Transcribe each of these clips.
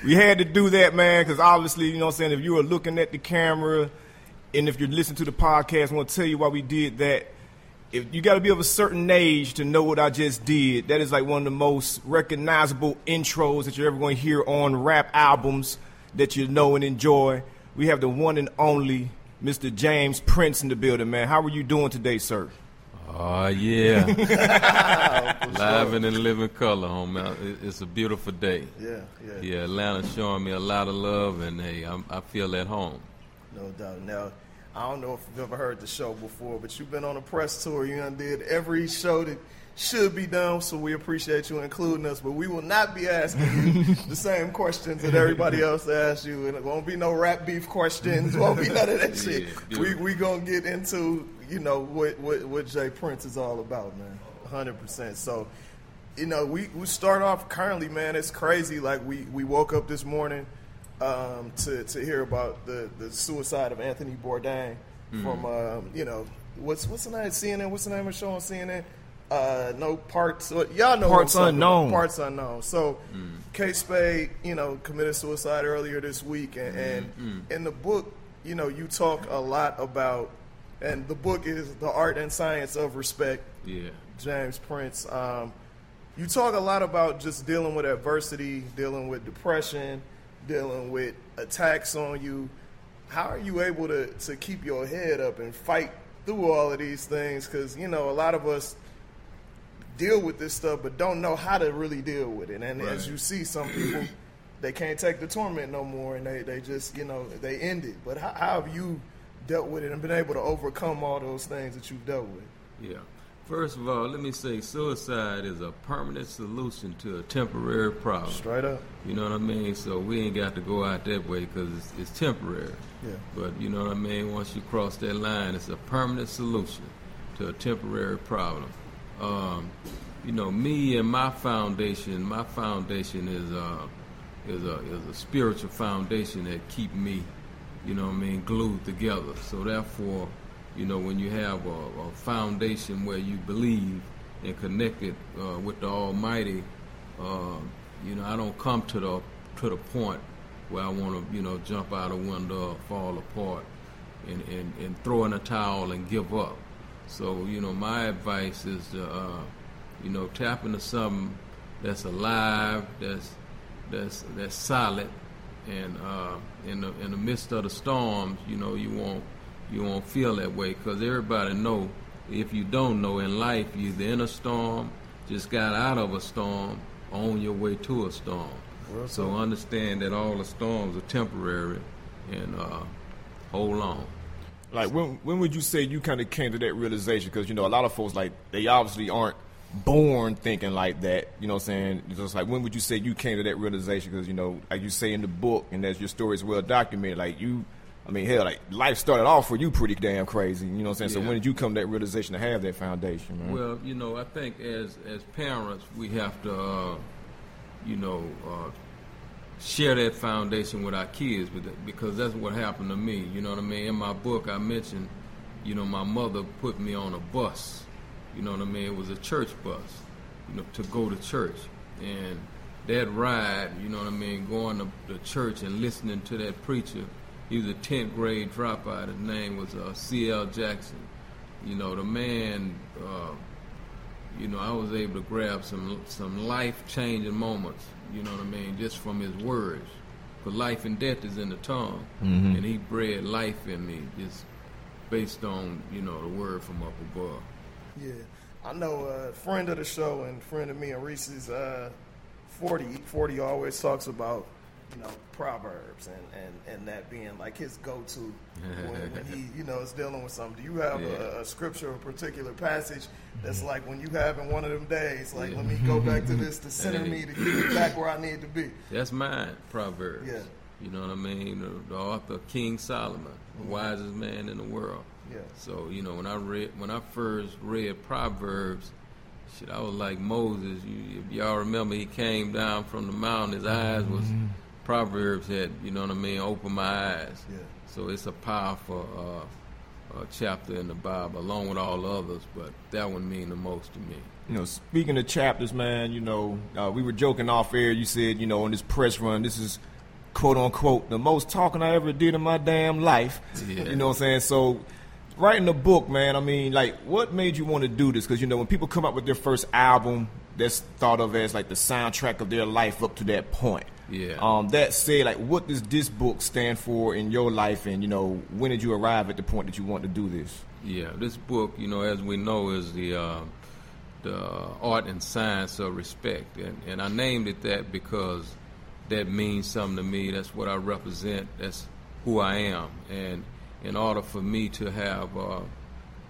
We had to do that, man, because obviously, you know what I'm saying, if you were looking at the camera and if you're listening to the podcast, I want to tell you why we did that. If you got to be of a certain age to know what I just did. That is like one of the most recognizable intros that you're ever going to hear on rap albums that you know and enjoy. We have the one and only Mr. James Prince in the building, man. How are you doing today, sir? Oh, yeah. Live and in living color, homie. It's a beautiful day. Yeah, Atlanta's showing me a lot of love, and, hey, I feel at home. No doubt. Now, I don't know if you've ever heard the show before, but you've been on a press tour. You done did every show that should be done, so we appreciate you including us. But we will not be asking you the same questions that everybody else asks you. And it won't be no rap beef questions. Won't be none of that shit. We going to get into, you know, what Jay Prince is all about, man. 100%. So, you know, we start off currently, man. It's crazy. Like, we woke up this morning to hear about the suicide of Anthony Bourdain from, you know, what's the name of CNN? What's the name of the show on CNN? No parts. Y'all know Parts Unknown. Parts Unknown. So, Kate Spade, you know, committed suicide earlier this week, and in the book, you know, you talk a lot about, and the book is The Art and Science of Respect. Yeah, James Prince. You talk a lot about just dealing with adversity, dealing with depression, dealing with attacks on you. How are you able to keep your head up and fight through all of these things? Because, you know, a lot of us deal with this stuff but don't know how to really deal with it. And as you see, some people, they can't take the torment no more, and they just, you know, they end it. But how have you dealt with it and been able to overcome all those things that you've dealt with? Yeah. First of all, let me say suicide is a permanent solution to a temporary problem. Straight up. You know what I mean? So we ain't got to go out that way because it's temporary. Yeah. But you know what I mean? Once you cross that line, it's a permanent solution to a temporary problem. You know, me and my foundation is a spiritual foundation that keep me, you know what I mean, glued together. So therefore, you know, when you have a foundation where you believe and connected with the Almighty, you know, I don't come to the point where I want to, you know, jump out a window or fall apart and throw in a towel and give up. So, you know, my advice is to, you know, tap into something that's alive, that's solid, and in the midst of the storms, you know, you won't feel that way, because everybody know, if you don't know, in life, you're either in a storm, just got out of a storm, on your way to a storm. Well, so understand that all the storms are temporary, and hold on. Like, when would you say you kind of came to that realization? Because, you know, a lot of folks, like, they obviously aren't born thinking like that. You know what I'm saying? Just like, when would you say you came to that realization? Because, you know, like you say in the book, and as your story is well documented, like you, I mean, hell, like, life started off for you pretty damn crazy. You know what I'm saying? Yeah. So when did you come to that realization to have that foundation, man? Well, you know, I think as parents, we have to, you know, share that foundation with our kids, because that's what happened to me. You know what I mean? In my book, I mentioned, you know, my mother put me on a bus. You know what I mean? It was a church bus, you know, to go to church. And that ride, you know what I mean, going to the church and listening to that preacher, he was a 10th grade dropout. His name was C.L. Jackson. You know, the man, you know, I was able to grab some life-changing moments, you know what I mean, just from his words. Because life and death is in the tongue. Mm-hmm. And he bred life in me just based on, you know, the word from up above. Yeah. I know a friend of the show and friend of me and Reese's, 40 always talks about, you know, Proverbs and that being like his go-to when he, you know, is dealing with something. Do you have a scripture or a particular passage that's like, when you having one of them days, like, let me go back to this to center me, to get me back where I need to be? That's mine, Proverbs. Yeah. You know what I mean? The author, King Solomon, the wisest man in the world. Yeah. So, you know, when I first read Proverbs, shit, I was like Moses. If y'all remember, he came down from the mountain. His eyes was, Proverbs had, you know what I mean, opened my eyes. Yeah. So it's a powerful chapter in the Bible, along with all the others, but that one mean the most to me. You know, speaking of chapters, man, you know, we were joking off air. You said, you know, on this press run, this is, quote unquote, the most talking I ever did in my damn life. Yeah. You know what I'm saying? So, writing the book, man, I mean, like, what made you want to do this? Because, you know, when people come up with their first album, that's thought of as, like, the soundtrack of their life up to that point. Yeah. That said, like, what does this book stand for in your life? And, you know, when did you arrive at the point that you want to do this? Yeah, this book, you know, as we know, is the art and science of respect. And I named it that because that means something to me. That's what I represent. That's who I am. And in order for me to have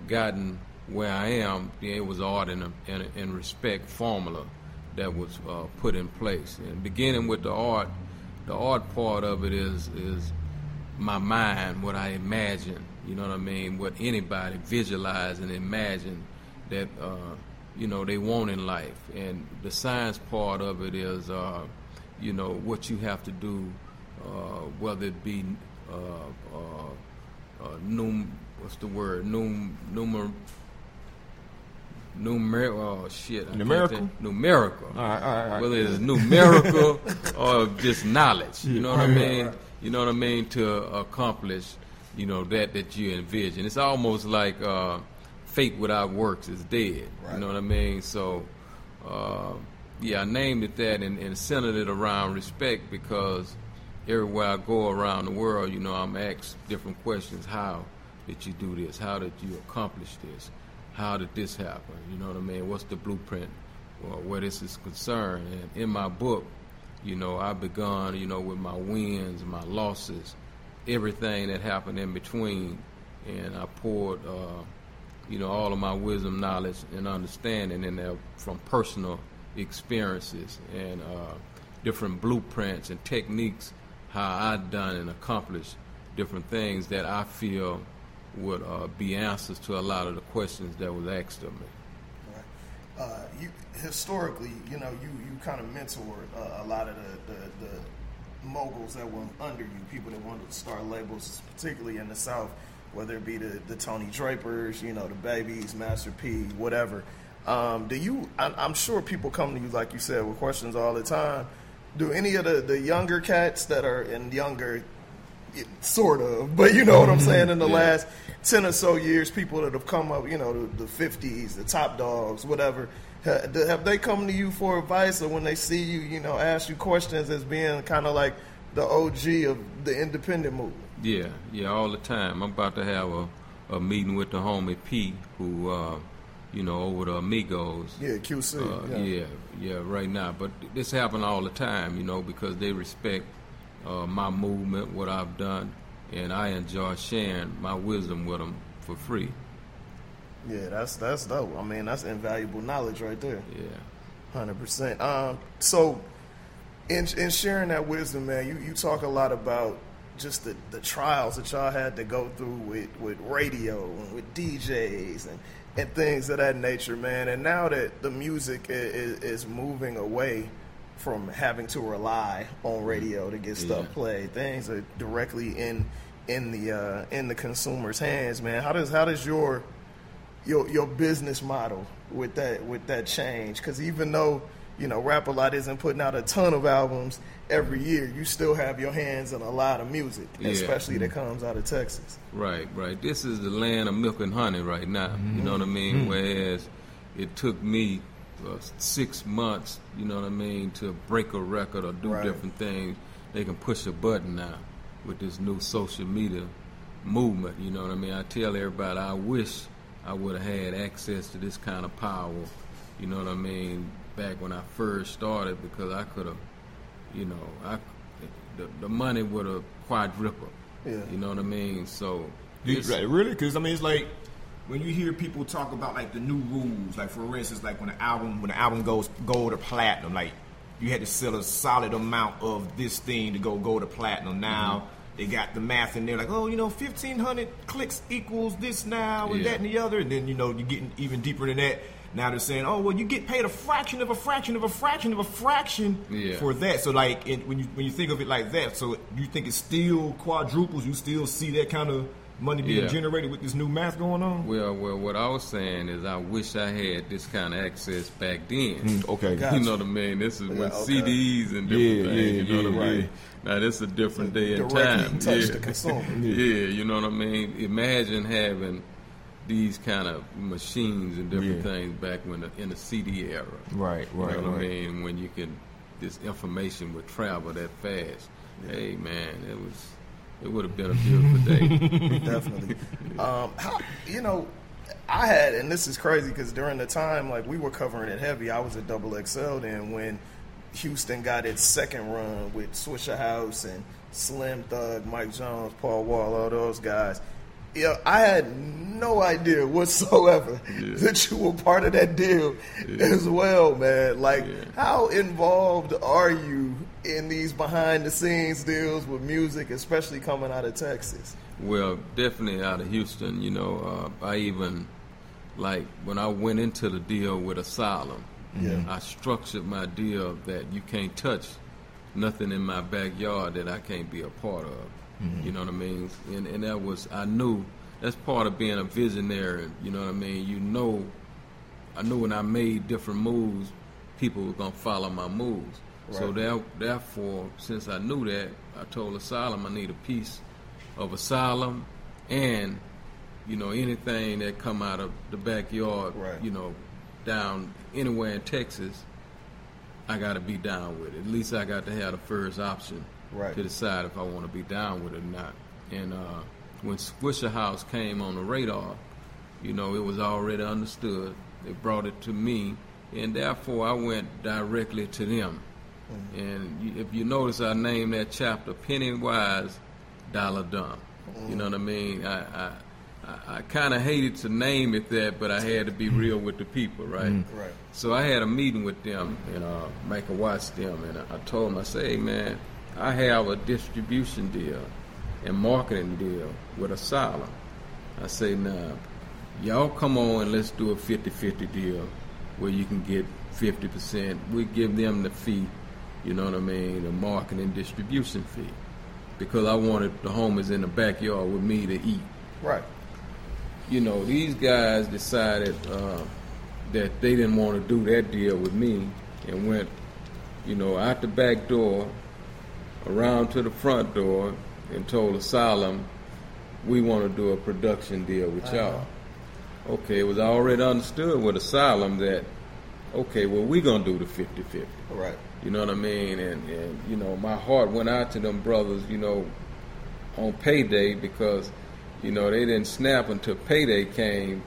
gotten where I am, it was art and respect formula that was put in place. And beginning with the art part of it is my mind, what I imagine, you know what I mean, what anybody visualize and imagine that, you know, they want in life. And the science part of it is, you know, what you have to do, whether it be Numerical? Numerical. All right. Whether it's numerical or just knowledge, you know what I mean? Right. You know what I mean? To accomplish, you know, that you envision. It's almost like faith without works is dead. Right. You know what I mean? So, yeah, I named it that and centered it around respect because everywhere I go around the world, you know, I'm asked different questions. How did you do this? How did you accomplish this? How did this happen? You know what I mean? What's the blueprint where this is concerned? And in my book, you know, I've begun, you know, with my wins, my losses, everything that happened in between. And I poured, you know, all of my wisdom, knowledge, and understanding in there from personal experiences and different blueprints and techniques, how I've done and accomplished different things that I feel would be answers to a lot of the questions that was asked of me. Right. You historically, you know, you kind of mentored a lot of the moguls that were under you, people that wanted to start labels, particularly in the South, whether it be the Tony Drapers, you know, the Babies, Master P, whatever. I'm sure people come to you, like you said, with questions all the time. Do any of the younger cats that are in younger, sort of, but you know what I'm saying, in the last 10 or so years, people that have come up, you know, the 50s, the Top Dogs, whatever, have they come to you for advice, or when they see you, you know, ask you questions as being kind of like the OG of the independent movement? Yeah, all the time. I'm about to have a meeting with the homie P, who, you know, over the Amigos. Yeah, QC. Yeah, right now. But this happen all the time, you know, because they respect my movement, what I've done, and I enjoy sharing my wisdom with them for free. Yeah, that's dope. I mean, that's invaluable knowledge right there. Yeah, 100%. So, in sharing that wisdom, man, you talk a lot about just the trials that y'all had to go through with radio and with DJs and things of that nature, man. And now that the music is moving away from having to rely on radio to get stuff played, things are directly in the consumer's hands, man. How does your business model with that change? Because even though, you know, Rap-A-Lot isn't putting out a ton of albums every year, you still have your hands in a lot of music, especially that comes out of Texas. Right. This is the land of milk and honey right now. You know what I mean? Whereas it took me 6 months, you know what I mean, to break a record or do different things. They can push a button now with this new social media movement, you know what I mean? I tell everybody I wish I would have had access to this kind of power, you know what I mean, back when I first started, because I could have, you know, the money would have quadrupled. Yeah. You know what I mean? So right, really? Because I mean, it's like when you hear people talk about like the new rules, like for instance, like when the album goes gold or platinum, like you had to sell a solid amount of this thing to go gold or platinum. Now they got the math in there, like, oh, you know, 1,500 clicks equals this now and that and the other, and then, you know, you're getting even deeper than that. Now they're saying, oh, well, you get paid a fraction of a fraction of a fraction of a fraction for that. So, like, when you think of it like that, so you think it still quadruples, you still see that kind of money being generated with this new math going on? Well, what I was saying is I wish I had this kind of access back then. Okay. Gotcha. You know what I mean? This is with CDs and different things. You know what I mean? Now, this is a different day and time. Touch the consumer. Yeah, you know what I mean? Imagine having these kind of machines and different things back when in the CD era. Right. You know what I mean? When this information would travel that fast. Yeah. Hey, man, it would have been a beautiful day. Definitely. I had, and this is crazy because during the time, like, we were covering it heavy. I was at XXL then when Houston got its second run with Swisha House and Slim Thug, Mike Jones, Paul Wall, all those guys. Yeah, I had no idea whatsoever that you were part of that deal as well, man. Like, how involved are you in these behind-the-scenes deals with music, especially coming out of Texas? Well, definitely out of Houston. You know, I even, like, when I went into the deal with Asylum, I structured my deal that you can't touch nothing in my backyard that I can't be a part of. You know what I mean? And that was, I knew, that's part of being a visionary. You know what I mean? I knew when I made different moves, people were going to follow my moves. Right. So therefore, since I knew that, I told Asylum I need a piece of Asylum and, you know, anything that come out of the backyard, you know, down anywhere in Texas, I got to be down with it. At least I got to have the first option. To decide if I want to be down with it or not. And when Swisha House came on the radar, you know, it was already understood. They brought it to me, and therefore I went directly to them. And if you notice, I named that chapter Penny Wise, Dollar Dumb. You know what I mean? I kind of hated to name it that, but I had to be real with the people, right? So I had a meeting with them and make a watch them, and I told them, I said, hey, man, I have a distribution deal and marketing deal with Asylum. I say, now, y'all come on and let's do a 50-50 deal where you can get 50%. We give them the fee, you know what I mean, the marketing distribution fee. Because I wanted the homies in the backyard with me to eat. Right. You know, these guys decided that they didn't want to do that deal with me and went, you know, out the back door, around to the front door, and told Asylum, we want to do a production deal with y'all. Okay, it was already understood with Asylum that, okay, well, we're going to do the 50-50. Right. You know what I mean? And, you know, my heart went out to them brothers, you know, on payday because, you know, they didn't snap until payday came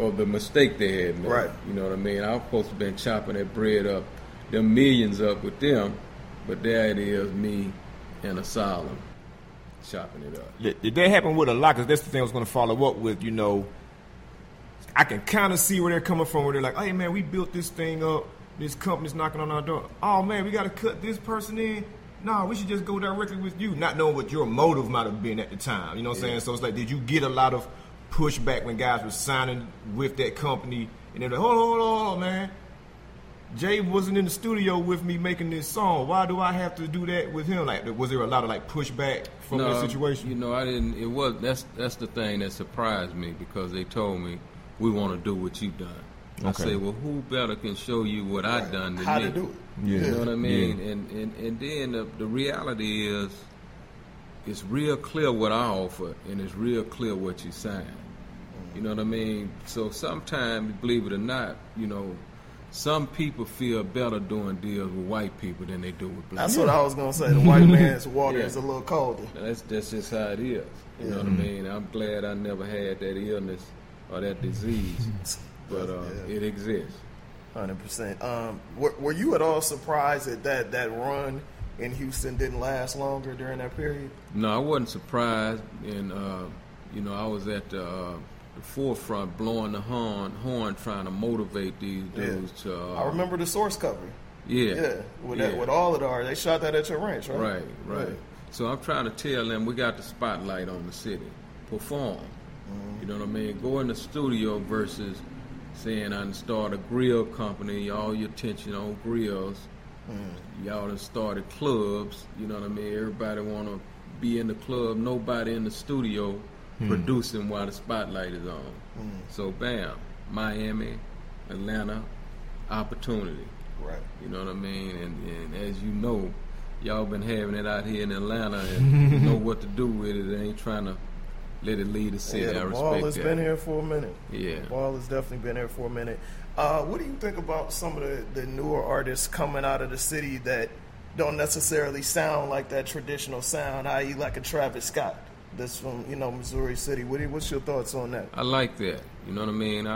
or the mistake they had made. Right. You know what I mean? I was supposed to have been chopping that bread up, them millions up with them. But there it is, me and Asylum chopping it up. Did that happen with a lot? Because that's the thing I was going to follow up with, you know. I can kind of see where they're coming from, where they're like, hey, man, we built this thing up. This company's knocking on our door. Oh, man, we got to cut this person in. No, we should just go directly with you, not knowing what your motive might have been at the time. You know what I'm saying? So it's like, did you get a lot of pushback when guys were signing with that company? And they're like, hold on, man. Jay wasn't in the studio with me making this song. Why do I have to do that with him? Like, was there a lot of like pushback from that situation? You know, I didn't. It was that's the thing that surprised me because they told me we want to do what you've done. Okay. I say, well, who better can show you what I've done than How me? to do it? You know what I mean? And then the reality is, it's real clear what I offer, and it's real clear what you sign. You know what I mean? So sometimes, believe it or not, you know, some people feel better doing deals with white people than they do with black. That's what I was gonna say. The white man's water is a little colder. That's just how it is. You know what I mean? I'm glad I never had that illness or that disease, but it exists. 100%. Were you at all surprised that that run in Houston didn't last longer during that period? No, I wasn't surprised, and you know, I was at the forefront blowing the horn trying to motivate these dudes to I remember the Source cover. With all of the art, they shot that at your ranch, right? Right. So I'm trying to tell them we got the spotlight on the city. Perform. You know what I mean? Go in the studio versus saying I done start a grill company, all your attention on grills. Y'all done started clubs, you know what I mean? Everybody want to be in the club, nobody in the studio producing while the spotlight is on. So bam, Miami, Atlanta, opportunity. Right. You know what I mean? And as you know, y'all been having it out here in Atlanta, and you know what to do with it. They ain't trying to let it lead the city. Yeah, the ball has been here for a minute. Yeah. The ball has definitely been here for a minute. What do you think about some of the newer artists coming out of the city that don't necessarily sound like that traditional sound, i.e. like a Travis Scott that's from, Missouri City? What's your thoughts on that? I like that. You know what I mean?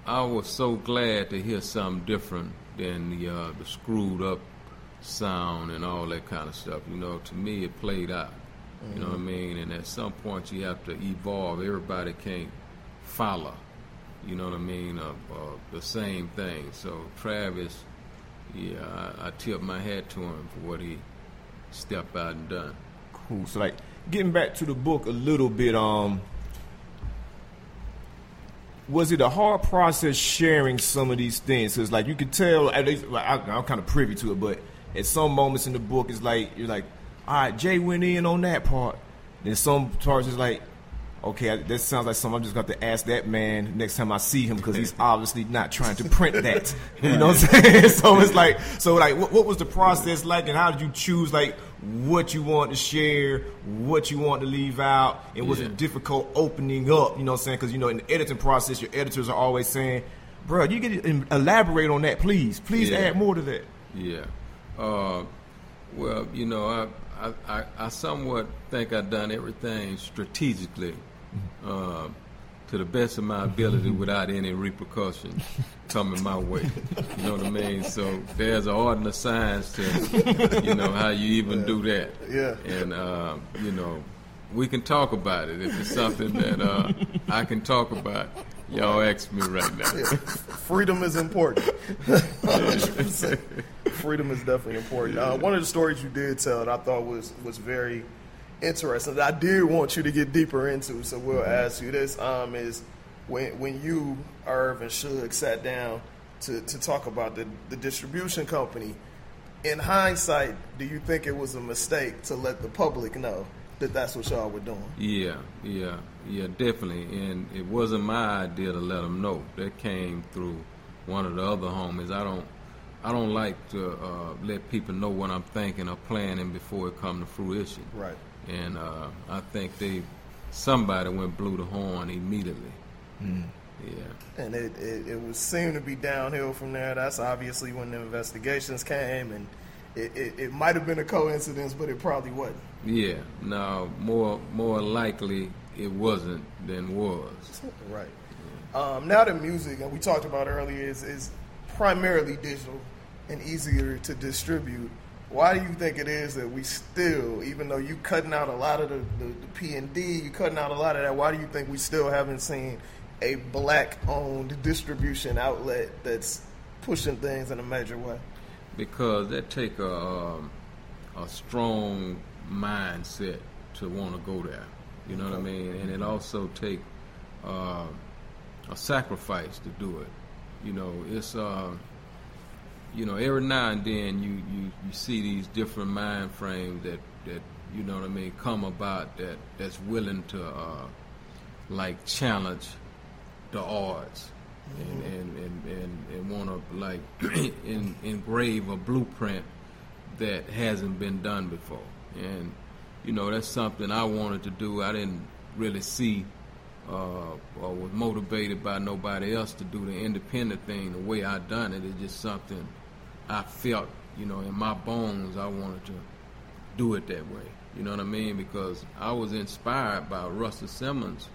I was so glad to hear something different than the screwed up sound and all that kind of stuff. To me it played out. You know what I mean? And at some point you have to evolve. Everybody can't follow, you know what I mean, the same thing. So Travis, I tip my hat to him for what he stepped out and done. Cool. So like getting back to the book a little bit, was it a hard process sharing some of these things? Because like you could tell, at least I'm kind of privy to it, but at some moments in the book, it's like you're like, all right, Jay went in on that part. Then some parts is like, okay, that sounds like something I'm just going to ask that man next time I see him because he's obviously not trying to print that. You know what I'm saying? So it's like, what was the process like, and how did you choose like what you want to share, what you want to leave out, and was it difficult opening up? You know what I'm saying? Because in the editing process, your editors are always saying, "Bro, you get to elaborate on that, please add more to that." Yeah. Well, I somewhat think I've done everything strategically to the best of my ability without any repercussions coming my way. You know what I mean? So there's an art and a science to, how you even do that. Yeah. And, we can talk about it. If it's something that I can talk about, y'all ask me right now. Yeah. Freedom is important. 100%. Freedom is definitely important. One of the stories you did tell that I thought was very interesting that I did want you to get deeper into, so we'll ask you this, is when you, Irv, and Suge sat down to talk about the distribution company, in hindsight, do you think it was a mistake to let the public know that that's what y'all were doing? Yeah, definitely. And it wasn't my idea to let them know. That came through one of the other homies. I don't like to let people know what I'm thinking or planning before it come to fruition. Right. And I think somebody blew the horn immediately. Yeah. And it would seem to be downhill from there. That's obviously when the investigations came, and it might have been a coincidence, but it probably wasn't. Yeah. No, more likely it wasn't than was. Right. Yeah. Now that music, and we talked about earlier, is primarily digital and easier to distribute. Why do you think it is that we still, even though you cutting out a lot of the P&D, you cutting out a lot of that, why do you think we still haven't seen a black-owned distribution outlet that's pushing things in a major way? Because that take a strong mindset to want to go there. You know what I mean? And it also take a sacrifice to do it. It's every now and then you see these different mind frames that you know what I mean come about that's willing to challenge the odds and want to engrave a blueprint that hasn't been done before. And that's something I wanted to do. I didn't really see or was motivated by nobody else to do the independent thing the way I done it. It's just something I felt, in my bones, I wanted to do it that way. You know what I mean? Because I was inspired by Russell Simmons,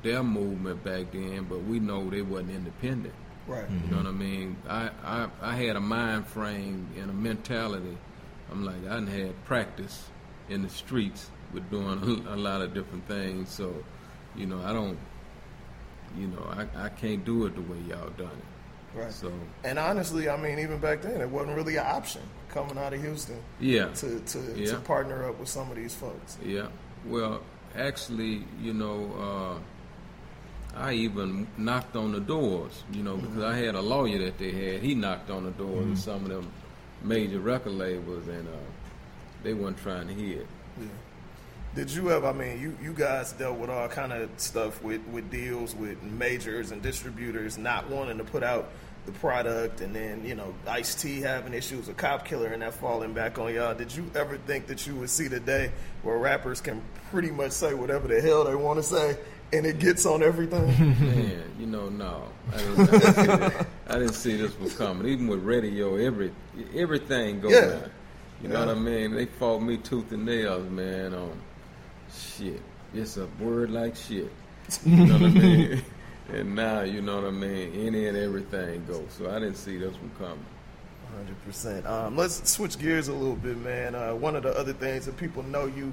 their movement back then, but we know they wasn't independent. Right. You know what I mean? I had a mind frame and a mentality. I'm like, I done had practice in the streets with doing a lot of different things, so I can't do it the way y'all done it. Right. So, and honestly, I mean, even back then, it wasn't really an option coming out of Houston. Yeah. To partner up with some of these folks. Yeah. Well, actually, I even knocked on the doors, because I had a lawyer that they had. He knocked on the doors of some of them major record labels, and they weren't trying to hear it. Yeah. Did you ever, I mean, you guys dealt with all kind of stuff with deals with majors and distributors not wanting to put out the product, and then, you know, Ice-T having issues with Cop Killer and that falling back on y'all. Did you ever think that you would see the day where rappers can pretty much say whatever the hell they want to say and it gets on everything? Man, you know, no. I didn't see this was coming. Even with radio, everything goes down. You know what I mean? They fought me tooth and nails, man, on shit. It's a word like shit. You know what I mean? And now, you know what I mean, any and everything goes. So I didn't see this one coming. 100%. Let's switch gears a little bit, man. One of the other things that people know you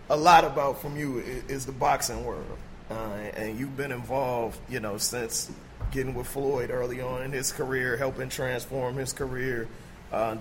a lot about from you is the boxing world. And you've been involved, you know, since getting with Floyd early on in his career, helping transform his career.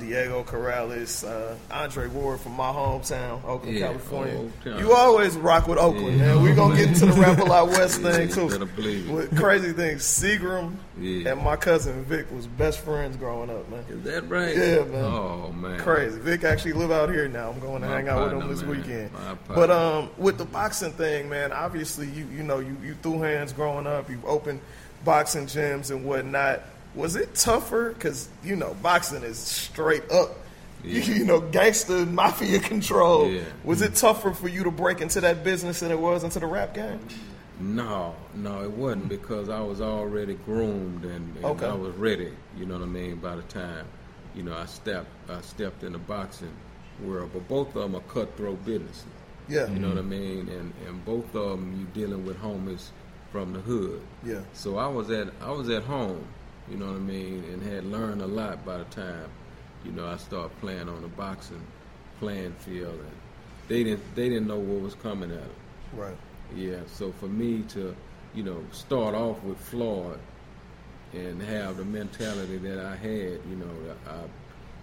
Diego Corrales, Andre Ward from my hometown, Oakland, California. You always rock with Oakland, man. We're going to get into the Rap A Lot West thing, too. With crazy things. Seagram and my cousin Vic was best friends growing up, man. Is that right? Yeah, man. Oh, man. Crazy. Vic actually live out here now. I'm going to hang out with him this weekend. But with the boxing thing, man, obviously, you know, you threw hands growing up. You've opened boxing gyms and whatnot. Was it tougher? Because, you know, boxing is straight up, you know, gangster, mafia control. Yeah. Was it tougher for you to break into that business than it was into the rap game? No, it wasn't, because I was already groomed and I was ready, you know what I mean, by the time, you know, I stepped in the boxing world. But both of them are cutthroat businesses. Yeah. You know what I mean? And both of them, you dealing with homies from the hood. Yeah. So I was at home. You know what I mean, and had learned a lot by the time, you know, I started playing on the boxing playing field, and they didn't know what was coming at them. Right. Yeah. So for me to, you know, start off with Floyd and have the mentality that I had, you know,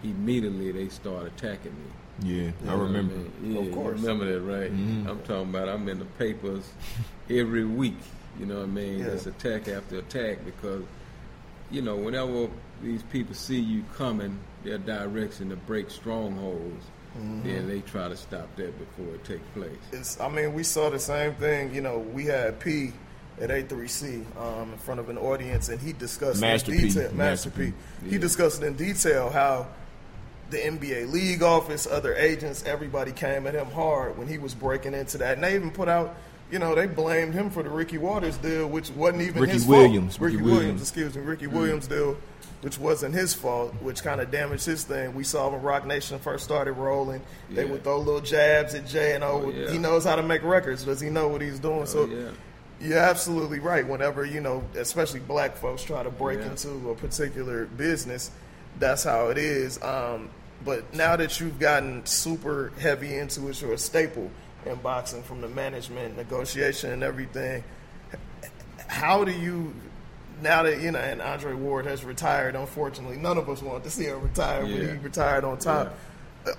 immediately they started attacking me. Yeah, I remember. I mean? Yeah, of course. You remember that, right? Mm-hmm. I'm talking about I'm in the papers every week. You know what I mean? It's attack after attack, because, you know, whenever these people see you coming, their direction to break strongholds, then they try to stop that before it takes place. I mean, we saw the same thing. You know, we had P at A3C in front of an audience, and he discussed Master P. He discussed in detail how the NBA league office, other agents, everybody came at him hard when he was breaking into that. And they even put out, you know, they blamed him for the Ricky Waters deal, which wasn't even his fault. Ricky Williams deal, which wasn't his fault, which kind of damaged his thing. We saw when Rock Nation first started rolling, they would throw little jabs at J&O. He knows how to make records. Does he know what he's doing? You're absolutely right. Whenever, you know, especially black folks try to break into a particular business, that's how it is. But now that you've gotten super heavy into it, you're a staple in boxing, from the management, negotiation, and everything. How do you, now that, you know, and Andre Ward has retired, unfortunately, none of us want to see him retire, but he retired on top.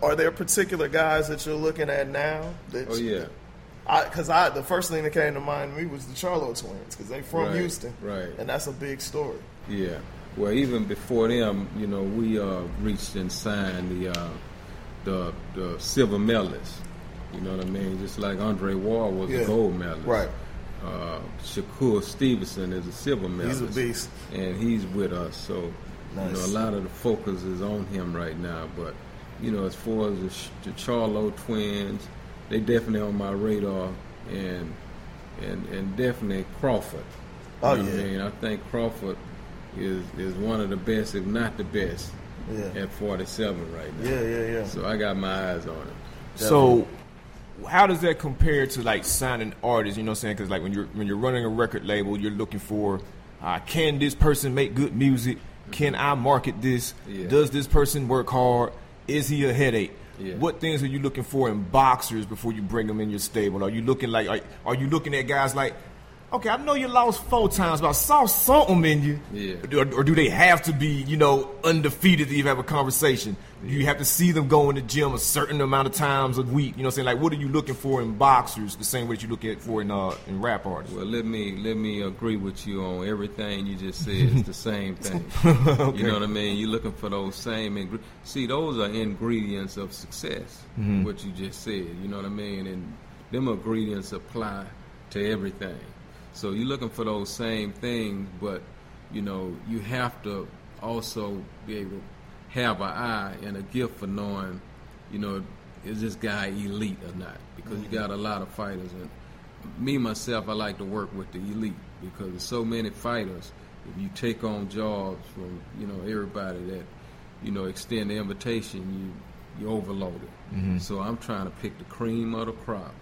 Are there particular guys that you're looking at now? That because the first thing that came to mind to me was the Charlo twins, because they're from Houston, and that's a big story. Yeah. Well, even before them, you know, we reached and signed the silver medalists. You know what I mean? Just like Andre Ward was a gold medalist. Right. Shakur Stevenson is a silver medalist. He's a beast. And he's with us. So, you know, a lot of the focus is on him right now. But, you know, as far as the Charlo twins, they definitely on my radar. And definitely Crawford. You know what I mean? I think Crawford is one of the best, if not the best, at 47 right now. Yeah. So I got my eyes on him. So how does that compare to, like, signing artists? You know what I'm saying? Because, like, when you're running a record label, you're looking for, can this person make good music? Can I market this? Does this person work hard? Is he a headache? What things are you looking for in boxers before you bring them in your stable? Are you looking are you looking at guys like, okay, I know you lost 4 times, but I saw something in you. Or do they have to be, you know, undefeated to even have a conversation? Do you have to see them go in the gym a certain amount of times a week? You know what I'm saying? Like, what are you looking for in boxers the same way that you look at for in rap artists? Well, let me agree with you on everything you just said. It's the same thing. You know what I mean? You're looking for those same ingredients. See, those are ingredients of success, what you just said. You know what I mean? And them ingredients apply to everything. So you're looking for those same things, but you know, you have to also be able to have an eye and a gift for knowing, you know, is this guy elite or not? Because you got a lot of fighters, and me myself, I like to work with the elite because there's so many fighters. If you take on jobs from, you know, everybody that, you know, extend the invitation, you overload it. So I'm trying to pick the cream of the crop.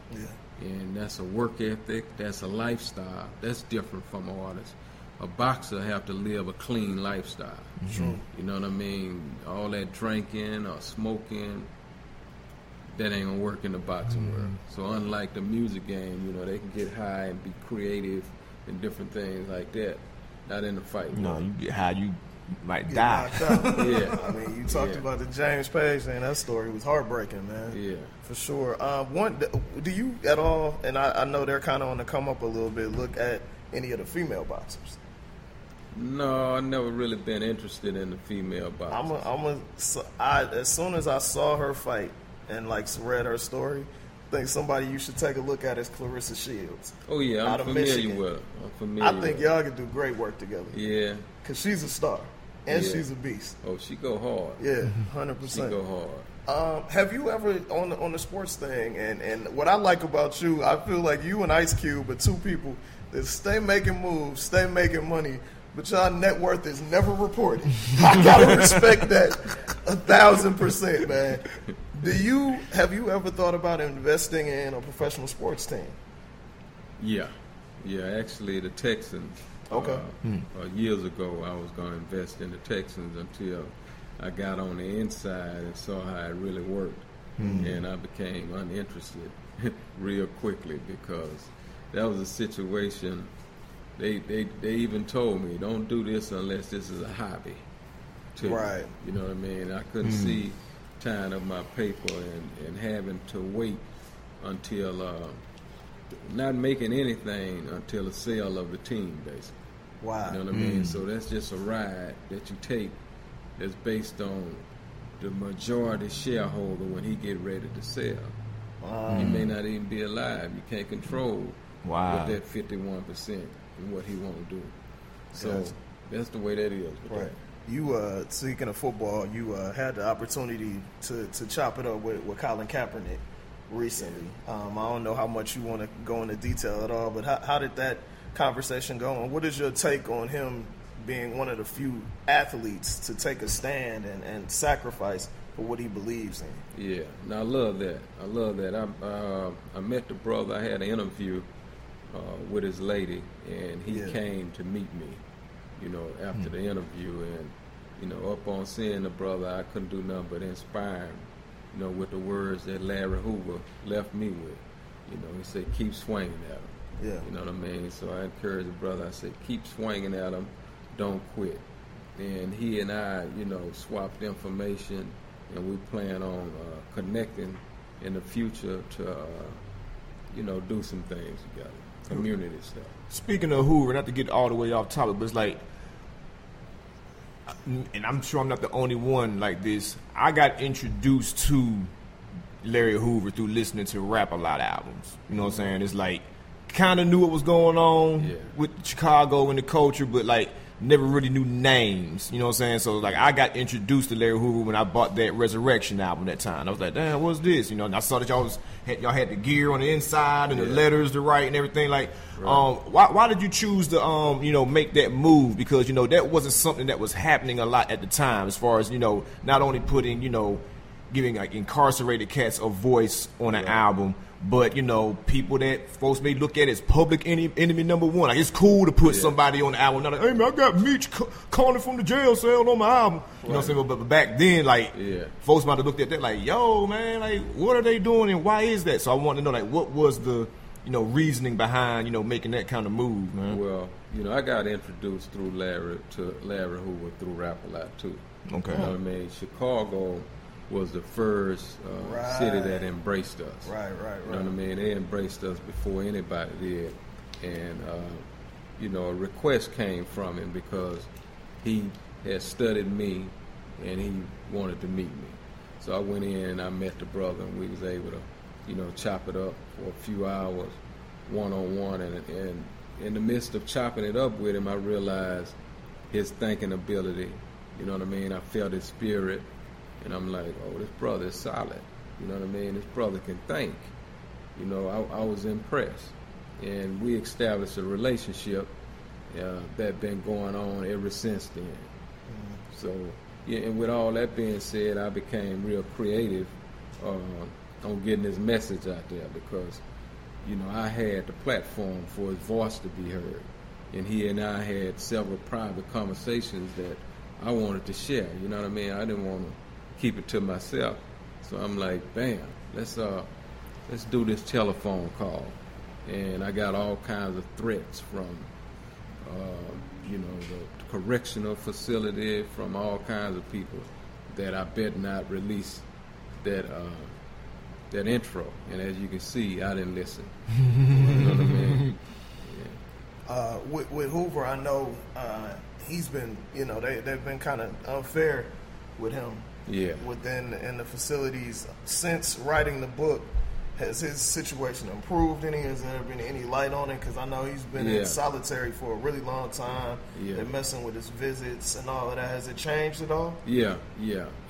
And that's a work ethic, that's a lifestyle, that's different from artists. A boxer have to live a clean lifestyle. You know what I mean? All that drinking or smoking, that ain't gonna work in the boxing world. So unlike the music game, you know, they can get high and be creative and different things like that. Not in the fight. No, you get high, you might die. Yeah. I mean, you talked about the James Page thing. That story was heartbreaking, man. Yeah. For sure. Do you at all, and I know they're kind of on the come up a little bit, look at any of the female boxers? No, I've never really been interested in the female boxers. As soon as I saw her fight and like read her story, I think somebody you should take a look at is Clarissa Shields. Oh yeah, I'm familiar with her. I think y'all could do great work together. Yeah. Because she's a star. And she's a beast. Oh, she go hard. Yeah, 100%. She go hard. Have you ever, on the sports thing, and what I like about you, I feel like you and Ice Cube are two people that stay making moves, stay making money, but y'all net worth is never reported. I gotta respect that 1,000%, man. Have you ever thought about investing in a professional sports team? Yeah. Actually, the Texans. Okay. Years ago, I was going to invest in the Texans until I got on the inside and saw how it really worked, and I became uninterested real quickly because that was a situation. They even told me, don't do this unless this is a hobby. Right. You know what I mean? I couldn't see tying up my paper and having to wait until not making anything until the sale of the team, basically. Wow. You know what I mean? So that's just a ride that you take that's based on the majority shareholder when he get ready to sell. He may not even be alive. You can't control with that 51% and what he want to do. So that's the way that is. Right. You, speaking of football, you had the opportunity to chop it up with Colin Kaepernick recently. I don't know how much you want to go into detail at all, but how did that conversation go? And what is your take on him being one of the few athletes to take a stand and sacrifice for what he believes in? Yeah, no, I love that. I met the brother. I had an interview with his lady, and he came to meet me, you know, after the interview. And, you know, up on seeing the brother, I couldn't do nothing but inspire him, you know, with the words that Larry Hoover left me with. You know, he said, keep swinging at him. Yeah. You know what I mean? So I encouraged the brother. I said, keep swinging at him. Don't quit. And he and I, you know, swapped information, and we plan on connecting in the future to, you know, do some things together, community stuff. Speaking of Hoover, not to get all the way off topic, but it's like, and I'm sure I'm not the only one like this, I got introduced to Larry Hoover through listening to Rap A Lot albums. You know what I'm saying? It's like, kind of knew what was going on with Chicago and the culture, but like never really knew names. You know what I'm saying? So like I got introduced to Larry Hoover when I bought that Resurrection album that time. I was like, damn, what's this? You know, and I saw that y'all had the gear on the inside and the letters to write and everything. Like, why did you choose to you know, make that move? Because, you know, that wasn't something that was happening a lot at the time, as far as, you know, not only putting, you know, giving like incarcerated cats a voice on an album, but, you know, people that folks may look at as public enemy number one. Like, it's cool to put somebody on the album. Not like, hey, man, I got Meech calling from the jail cell on my album. You know what I'm saying? But back then, like, folks might have looked at that like, yo, man, like, what are they doing and why is that? So I wanted to know, like, what was the, you know, reasoning behind, you know, making that kind of move, man? Well, you know, I got introduced through Larry Hoover through Rap A Lot, too. Okay. You know what I mean? Chicago was the first city that embraced us. Right. You know what I mean? They embraced us before anybody did. And, you know, a request came from him because he had studied me and he wanted to meet me. So I went in and I met the brother, and we was able to chop it up for a few hours, one-on-one, and in the midst of chopping it up with him, I realized his thinking ability. You know what I mean? I felt his spirit, and I'm like, oh, this brother is solid. You know what I mean? This brother can think. I was impressed, and we established a relationship that been going on ever since then. Mm-hmm. So, yeah, and with all that being said, I became real creative on getting his message out there because, I had the platform for his voice to be heard, and he and I had several private conversations that I wanted to share. You know what I mean? I didn't want to keep it to myself, so I'm like, bam, let's do this telephone call, and I got all kinds of threats from, the correctional facility, from all kinds of people that I bet not release that intro. And as you can see, I didn't listen. You know what I mean? Yeah. With Hoover, I know he's been, they've been kind of unfair with him. Yeah. In the facilities since writing the book. Has his situation improved any? Has there been any light on it? Because I know he's been in solitary for a really long time. Yeah. They're messing with his visits and all of that. Has it changed at all? Yeah.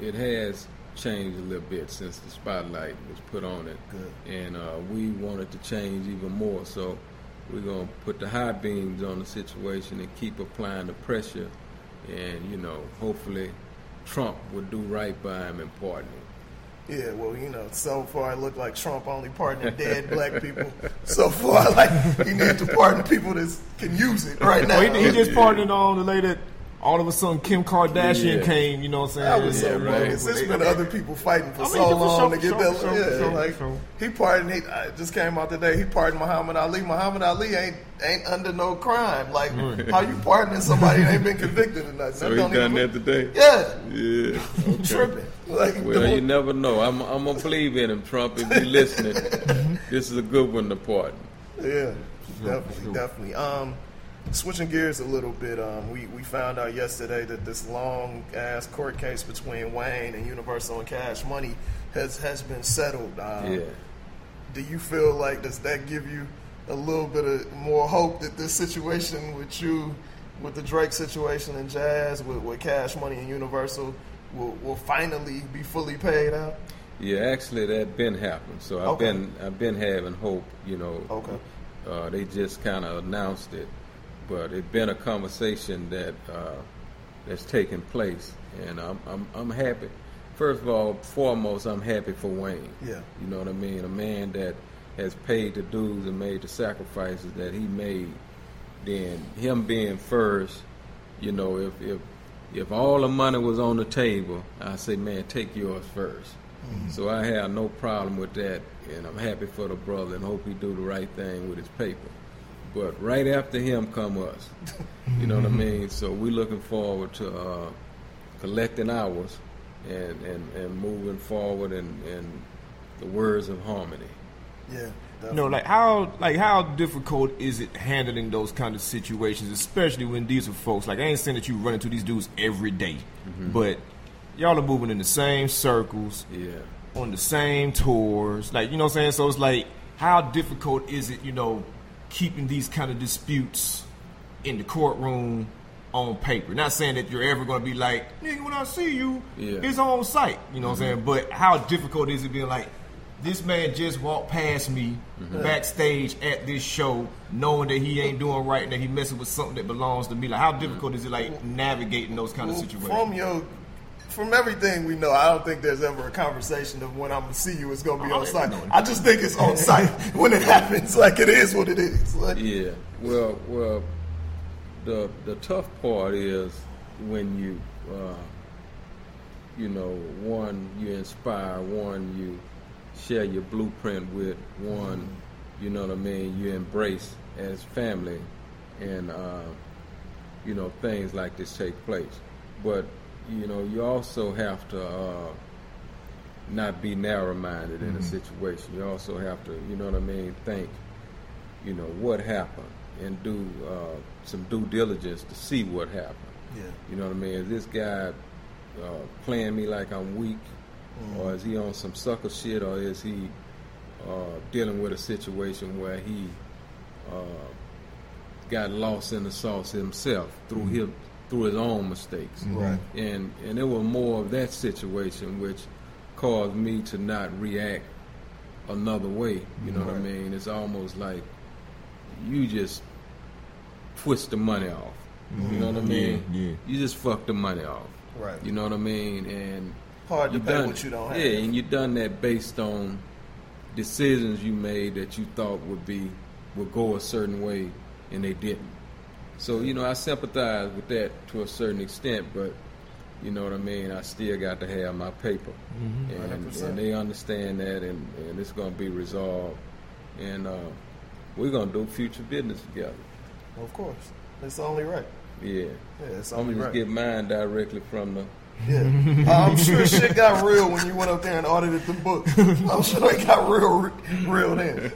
It has changed a little bit since the spotlight was put on it. Good. And we wanted to change even more. So we're going to put the high beams on the situation and keep applying the pressure. And, hopefully Trump would do right by him and pardon him. Yeah, well, so far it looked like Trump only pardoning dead black people. So far, he needs to pardon people that can use it right now. He just pardoned on the lady that all of a sudden Kim Kardashian came, you know what I'm saying? That was so bogus. There's been other people fighting for long to get that. He pardoned, I just came out today, he pardoned Muhammad Ali. Muhammad Ali ain't under no crime. Like, how you pardoning somebody that ain't been convicted or nothing? So he done that today? Yeah. Okay. Tripping. Well, you never know. I'm going to believe in him, Trump, if you're listening. This is a good one to pardon. Yeah, definitely. Switching gears a little bit, we found out yesterday that this long-ass court case between Wayne and Universal and Cash Money has been settled. Do you feel like, does that give you a little bit of more hope that this situation with the Drake situation and Jazz, with Cash Money and Universal, will finally be fully paid out? Yeah, actually, that been happening. So I've been having hope. Okay. They just kind of announced it. But it's been a conversation that's taken place, and I'm happy. First of all, foremost, I'm happy for Wayne. Yeah. You know what I mean? A man that has paid the dues and made the sacrifices that he made. Then him being first, if all the money was on the table, I say, man, take yours first. Mm-hmm. So I have no problem with that, and I'm happy for the brother and hope he do the right thing with his paper. But right after him come us. You know what I mean? So we're looking forward to collecting ours and moving forward in the words of harmony. Yeah. Definitely. How difficult is it handling those kind of situations, especially when these are folks, I ain't saying that you run into these dudes every day, but y'all are moving in the same circles, on the same tours, you know what I'm saying? So it's how difficult is it, keeping these kind of disputes in the courtroom on paper? Not saying that you're ever going to be nigga, when I see you, it's on site. You know what I'm saying? But how difficult is it being this man just walked past me backstage at this show knowing that he ain't doing right and that he messing with something that belongs to me? How difficult is it navigating those kind of situations? From everything we know, I don't think there's ever a conversation of when I'm going to see you, it's going to be on site. I just think it's on site when it happens. It is what it is. Yeah. Well, the tough part is when you, one, you inspire, one, you share your blueprint with, one, you know what I mean, you embrace as family, and, things like this take place. But you also have to not be narrow-minded in a situation. You also have to, think, what happened and do some due diligence to see what happened. Yeah. You know what I mean? Is this guy playing me like I'm weak, or is he on some sucker shit, or is he dealing with a situation where he got lost in the sauce himself through his own mistakes. Right. And it was more of that situation which caused me to not react another way. You know what I mean? It's almost like you just twist the money off. You know what I mean? Yeah. You just fuck the money off. Right. You know what I mean? And Hard to pay what you don't have. Yeah, and you done that based on decisions you made that you thought would go a certain way, and they didn't. So, you know, I sympathize with that to a certain extent, but, you know what I mean, I still got to have my paper. And they understand that, and it's going to be resolved. And we're going to do future business together. Of course. It's only right. Yeah. It's I'm only going to right. just get mine directly from the... Yeah. I'm sure shit got real when you went up there and audited the book. I'm sure it got real then.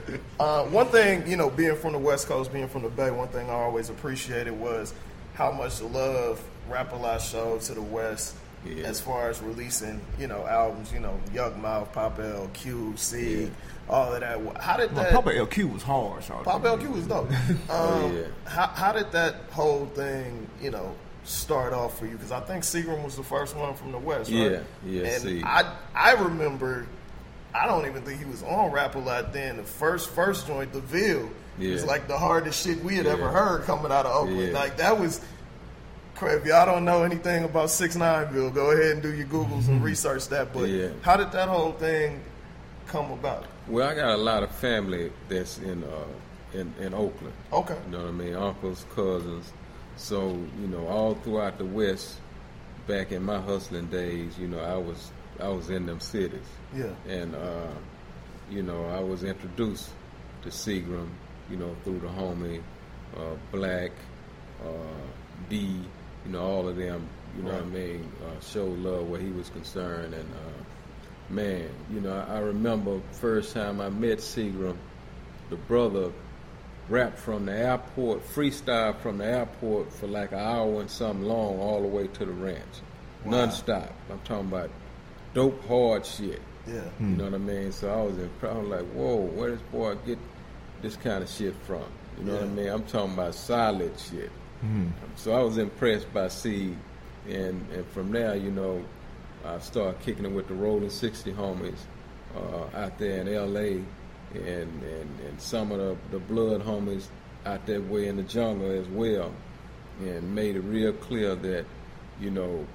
One thing, you know, being from the West Coast, being from the Bay, one thing I always appreciated was how much love Rap-A-Lot showed to the West as far as releasing, you know, albums, you know, Yukmouth, Pop LQ, Sig, all of that. How did that... Papa LQ was hard, Sean. Pop LQ was dope. How did that whole thing, you know, start off for you? Because I think Seagram was the first one from the West, right? Yeah. And see. I remember, I don't even think he was on Rap-A-Lot then. The first joint, The Ville, was like the hardest shit we had ever heard coming out of Oakland. Like, that was, if y'all don't know anything about 6ix9ine, go ahead and do your Googles and research that. But how did that whole thing come about? Well, I got a lot of family that's in Oakland. Okay. You know what I mean? Uncles, cousins. So, you know, all throughout the West, back in my hustling days, you know, I was in them cities. Yeah. And, you know, I was introduced to Seagram, you know, through the homie, Black, D, you know, all of them, you know what I mean, showed love where he was concerned. And, man, you know, I remember first time I met Seagram, the brother rapped from the airport, freestyle from the airport for like an hour and something long all the way to the ranch. Non-stop. I'm talking about dope, hard shit. Yeah. You know what I mean? So I was like, whoa, where does boy get this kind of shit from? You know what I mean? I'm talking about solid shit. So I was impressed by C, and from there, you know, I started kicking it with the Rolling 60 homies out there in L.A., and some of the blood homies out that way in the jungle as well, and made it real clear that, you know,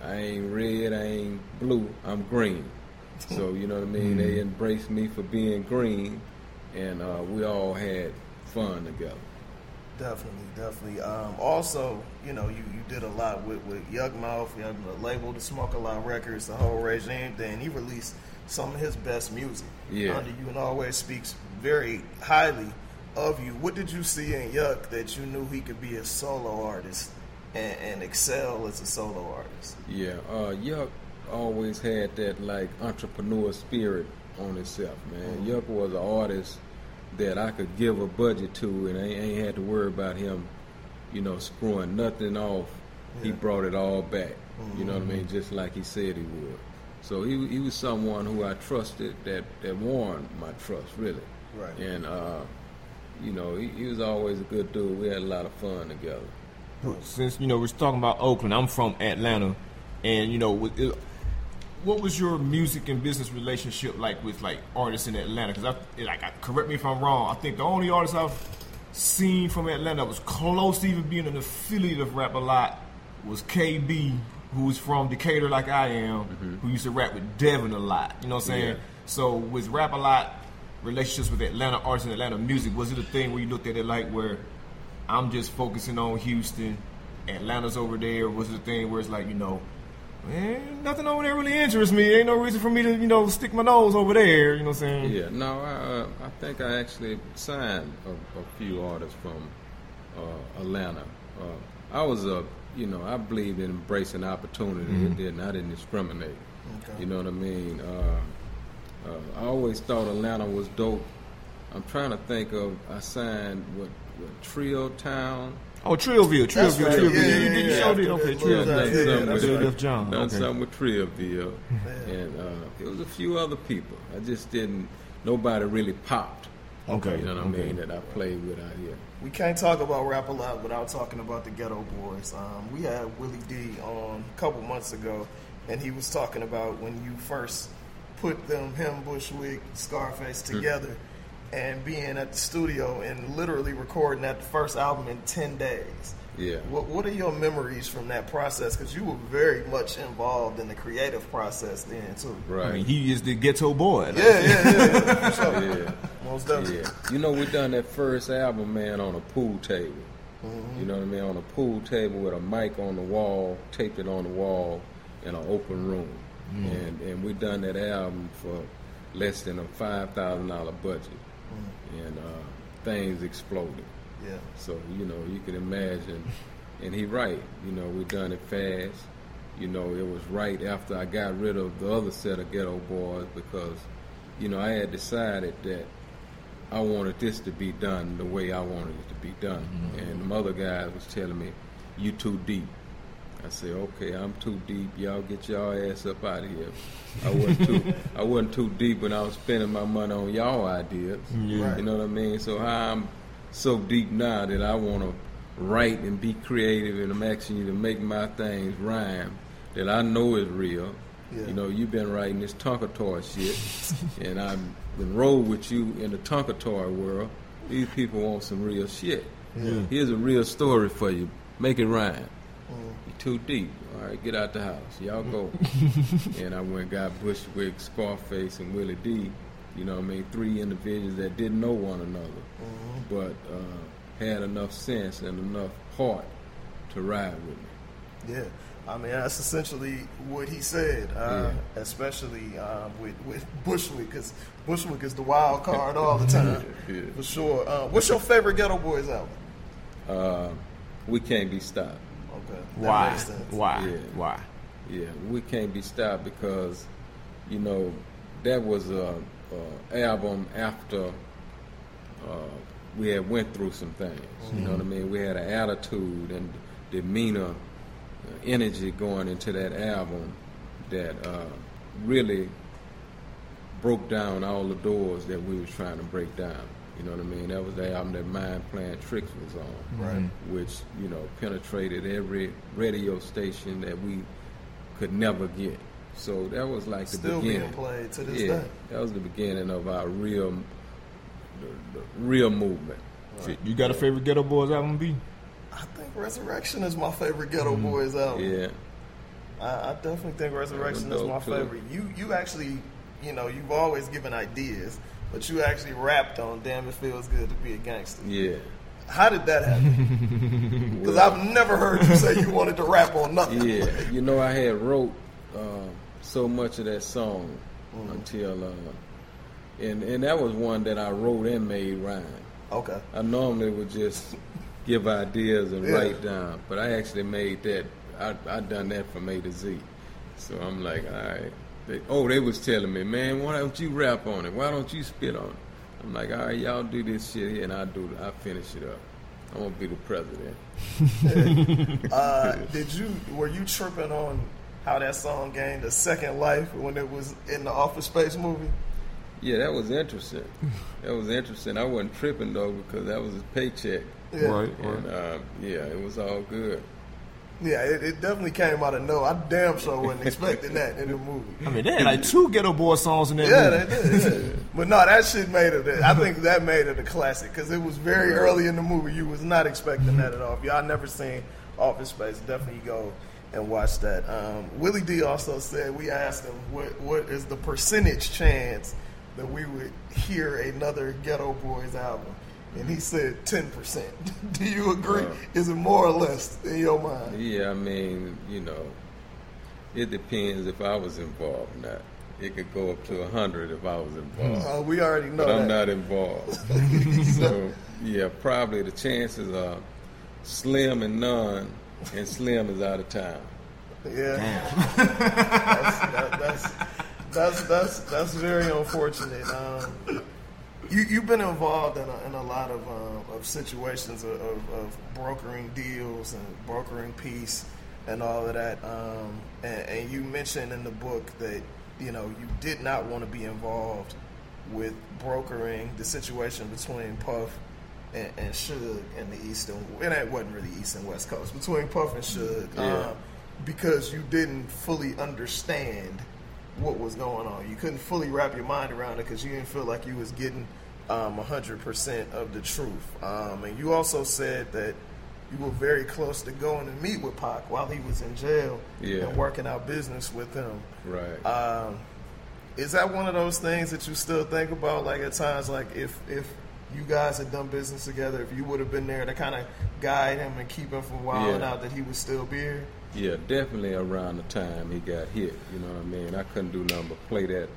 I ain't red, I ain't blue, I'm green. So, you know what I mean? They embraced me for being green, and we all had fun together. Definitely. Also, you know, you did a lot with Yukmouth. You had the label, the Smoke a Lot Records, the whole regime. Then he released some of his best music under you, and always speaks very highly of you. What did you see in Yuk that you knew he could be a solo artist and excel as a solo artist? Yeah, Yuk always had that like entrepreneur spirit on himself, man. Yuk was an artist that I could give a budget to, and I ain't had to worry about him, you know, screwing nothing off. He brought it all back. You know what I mean? Just like he said he would. So he was someone who I trusted that won my trust, really. Right. And, you know, he was always a good dude. We had a lot of fun together. Since, you know, we're talking about Oakland, I'm from Atlanta, and, you know, what was your music and business relationship like with, like, artists in Atlanta? Because, correct me if I'm wrong, I think the only artist I've seen from Atlanta that was close to even being an affiliate of Rap-A-Lot was KB, who's from Decatur like I am, who used to rap with Devin a lot. You know what I'm saying? Yeah. So with Rap-A-Lot, relationships with Atlanta artists and Atlanta music, was it a thing where you looked at it like where I'm just focusing on Houston, Atlanta's over there, or was it a thing where it's like, you know, man, nothing over there really interests me. Ain't no reason for me to, you know, stick my nose over there. You know what I'm saying? Yeah, no, I think I actually signed a few artists from Atlanta. I was you know, I believed in embracing opportunity. I didn't discriminate. Okay. You know what I mean? I always thought Atlanta was dope. I'm trying to think of, I signed what Trio Town. Oh, Trioville. Yeah. You showed it. Okay, Trioville. Done something with Trioville. And it was a few other people. I just didn't nobody really popped. Okay. You know what I mean? That I played with out here. We can't talk about Rap a Lot without talking about the Geto Boys. We had Willie D on a couple months ago, and he was talking about when you first put him, Bushwick, Scarface together, and being at the studio and literally recording that first album in 10 days. Yeah. What are your memories from that process? Because you were very much involved in the creative process then, too. Right. I mean, he is the Geto Boy. Yeah. So, Yeah. most definitely. Yeah. You know, we done that first album, man, on a pool table. You know what I mean? On a pool table with a mic on the wall, taped it on the wall in an open room. And we done that album for less than a $5,000 budget. And things exploded. Yeah. So, you know, you can imagine, and he right, you know, we done it fast. You know, it was right after I got rid of the other set of Geto Boys because, you know, I had decided that I wanted this to be done the way I wanted it to be done. And the other guys was telling me, you too deep. I said, okay, I'm too deep. Y'all get y'all ass up out of here. I wasn't too deep when I was spending my money on y'all ideas. Yeah. You know what I mean? So how I'm so deep now that I want to write and be creative, and I'm asking you to make my things rhyme that I know is real. Yeah. You know, you've been writing this Tonka toy shit, and I've been rolled with you in the Tonka toy world. These people want some real shit. Yeah. Here's a real story for you. Make it rhyme. You're too deep. All right, get out the house. Y'all go. And I went and got Bushwick, Scarface, and Willie D. You know what I mean? 3 individuals that didn't know one another, but had enough sense and enough heart to ride with me. Yeah. I mean, that's essentially what he said, especially with Bushwick, because Bushwick is the wild card all the time, for sure. What's your favorite Geto Boys album? We Can't Be Stopped. Okay. Why? Makes sense. Why? Yeah. Why? Yeah, We Can't Be Stopped because, you know, that was a album after we had went through some things. You know what I mean? We had an attitude and demeanor, energy going into that album that really broke down all the doors that we was trying to break down. You know what I mean? That was the album that Mind Playing Tricks was on, Right. which, you know, penetrated every radio station that we could never get. So that was like the Still beginning. being played to this Yeah, day. that was the beginning of our real movement. You got a favorite Geto Boys album, B? I think Resurrection is my favorite Geto Boys album. Yeah. I definitely think Resurrection is my dope, too. favorite. You actually, you know, you've always given ideas, but you actually rapped on Damn It Feels Good to Be a Gangster. Yeah. How did that happen? Because I've never heard you say you wanted to rap on nothing. Yeah, you know, I had wrote so much of that song until, and that was one that I wrote and made rhyme. Okay. I normally would just give ideas and write down, but I actually made that. I done that from A to Z. So I'm like, all right. They was telling me, man, why don't you rap on it? Why don't you spit on it? I'm like, all right, y'all do this shit here, and I finish it up. I'm gonna be the president. Were you tripping on how that song gained a second life when it was in the Office Space movie? Yeah, that was interesting. That was interesting. I wasn't tripping though because that was his paycheck. Yeah. Right. And yeah, it was all good. Yeah, it definitely came out of nowhere. I damn sure wasn't expecting that in the movie. I mean, they had like 2 Geto Boy songs in that movie. Yeah, they did. Yeah. But no, that shit made it. I think that made it a classic because it was very early in the movie. You was not expecting that at all. If y'all never seen Office Space, definitely go and watch that. Willie D also said, we asked him what is the percentage chance that we would hear another Geto Boys album. And he said 10%. Do you agree? Is it more or less in your mind? Yeah, I mean, you know, it depends if I was involved or not. It could go up to 100 if I was involved. We already know but that. I'm not involved. So, yeah, probably the chances are slim and none, and slim is out of town. Yeah. That's very unfortunate. You've been involved in a lot of situations of brokering deals and brokering peace and all of that. And you mentioned in the book that, you know, you did not want to be involved with brokering the situation between Puff and Suge in the East and that wasn't really East and West Coast, between Puff and Suge, because you didn't fully understand what was going on. You couldn't fully wrap your mind around it because you didn't feel like you was getting 100% of the truth. And you also said that you were very close to going to meet with Pac while he was in jail and working out business with him. Right. Is that one of those things that you still think about, like at times, like if you guys had done business together, if you would have been there to kind of guide him and keep him from wilding out, that he would still be here? Yeah, definitely around the time he got hit, you know what I mean? I couldn't do nothing but play that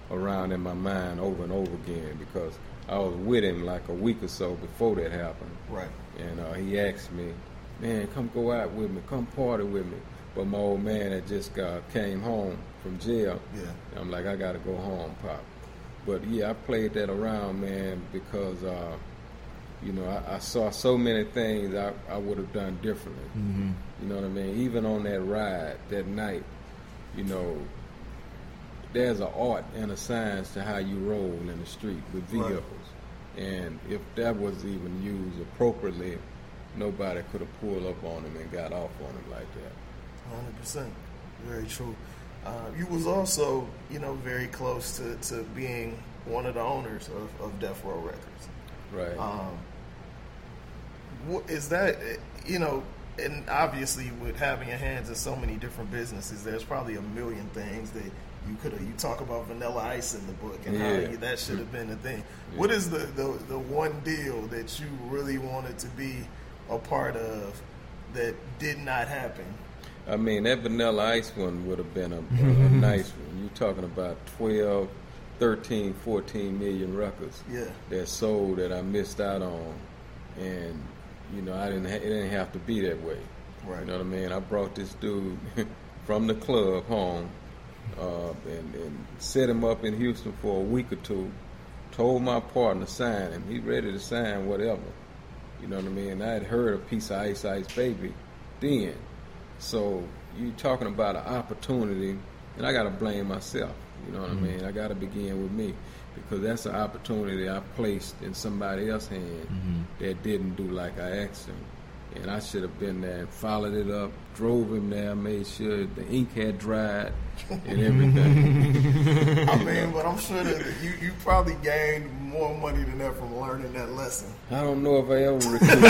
around in my mind over and over again because I was with him like a week or so before that happened. Right. And he asked me, man, come go out with me, come party with me. But my old man had just came home from jail. Yeah. I'm like, I got to go home, Pop. But, yeah, I played that around, man, because, you know, I saw so many things I would have done differently. Mm-hmm. You know what I mean? Even on that ride that night, you know, there's an art and a science to how you roll in the street with vehicles. Right. And if that was even used appropriately, nobody could have pulled up on him and got off on him like that. 100%. Very true. You was also, you know, very close to being one of the owners of Death Row Records. Right. What is that, you know, and obviously with having your hands in so many different businesses, there's probably a million things that you talk about Vanilla Ice in the book and how that should have been the thing. Yeah. What is the one deal that you really wanted to be a part of that did not happen? I mean, that Vanilla Ice one would have been a nice one. You're talking about 12, 13, 14 million records that sold that I missed out on. And, you know, it didn't have to be that way. Right. You know what I mean? I brought this dude from the club home and set him up in Houston for a week or two, told my partner to sign him. He ready to sign whatever. You know what I mean? I had heard a piece of Ice Ice Baby then. So you talking about an opportunity, and I got to blame myself. You know what I mean? I got to begin with me because that's an opportunity I placed in somebody else's hand that didn't do like I asked him. And I should have been there and followed it up, drove him there, made sure the ink had dried and everything. I mean, but I'm sure that you probably gained more money than that from learning that lesson. I don't know if I ever recouped.